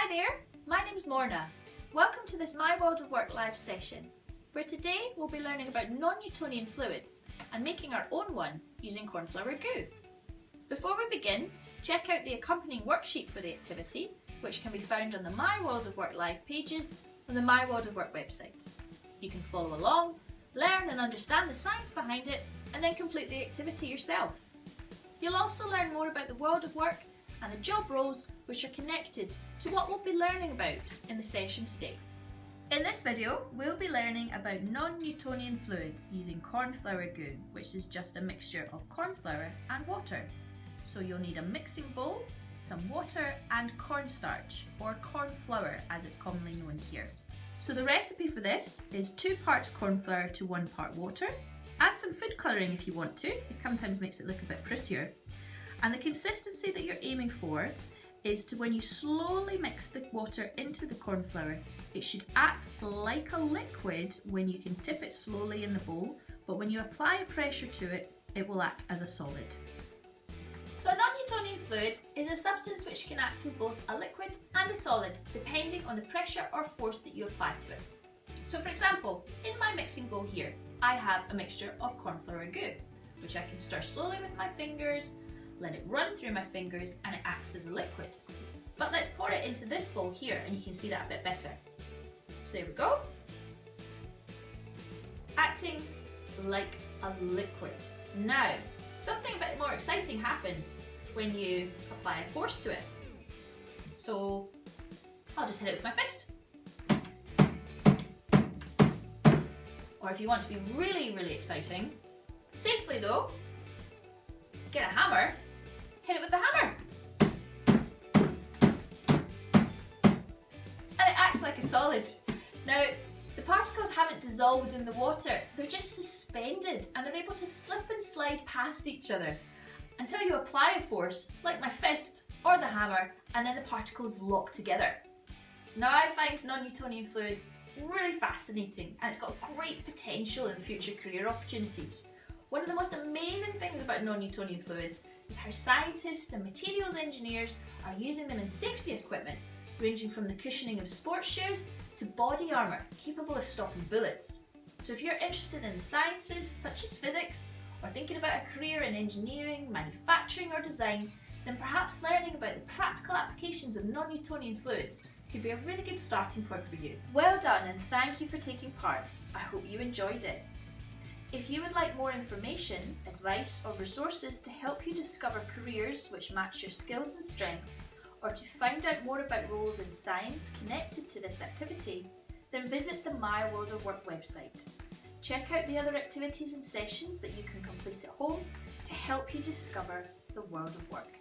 Hi there, my name's Morna. Welcome to this My World of Work live session, where today we'll be learning about non-Newtonian fluids and making our own one using cornflour goo. Before we begin, check out the accompanying worksheet for the activity, which can be found on the My World of Work live pages on the My World of Work website. You can follow along, learn and understand the science behind it, and then complete the activity yourself. You'll also learn more about the world of work and the job roles which are connected to what we'll be learning about in the session today. In this video, we'll be learning about non-Newtonian fluids using cornflour goo, which is just a mixture of cornflour and water. So you'll need a mixing bowl, some water and cornstarch, or cornflour as it's commonly known here. So the recipe for this is 2 parts cornflour to 1 part water. Add some food colouring if you want to, it sometimes makes it look a bit prettier. And the consistency that you're aiming for is to, when you slowly mix the water into the cornflour, it should act like a liquid when you can tip it slowly in the bowl, but when you apply pressure to it, it will act as a solid. So a non-Newtonian fluid is a substance which can act as both a liquid and a solid, depending on the pressure or force that you apply to it. So for example, in my mixing bowl here, I have a mixture of cornflour goo, which I can stir slowly with my fingers, let it run through my fingers, and it acts as a liquid. But let's pour it into this bowl here and you can see that a bit better. So there we go. Acting like a liquid. Now, something a bit more exciting happens when you apply a force to it. So I'll just hit it with my fist. Or if you want to be really exciting, safely though, get a hammer, hit it with the hammer. And it acts like a solid. Now, the particles haven't dissolved in the water, they're just suspended and they're able to slip and slide past each other until you apply a force, like my fist or the hammer, and then the particles lock together. Now I find non-Newtonian fluids really fascinating and it's got great potential in future career opportunities. One of the most amazing things about non-Newtonian fluids is how scientists and materials engineers are using them in safety equipment, ranging from the cushioning of sports shoes to body armour capable of stopping bullets. So if you're interested in the sciences such as physics, or thinking about a career in engineering, manufacturing or design, then perhaps learning about the practical applications of non-Newtonian fluids could be a really good starting point for you. Well done and thank you for taking part. I hope you enjoyed it. If you would like more information, advice or resources to help you discover careers which match your skills and strengths, or to find out more about roles in science connected to this activity, then visit the My World of Work website. Check out the other activities and sessions that you can complete at home to help you discover the world of work.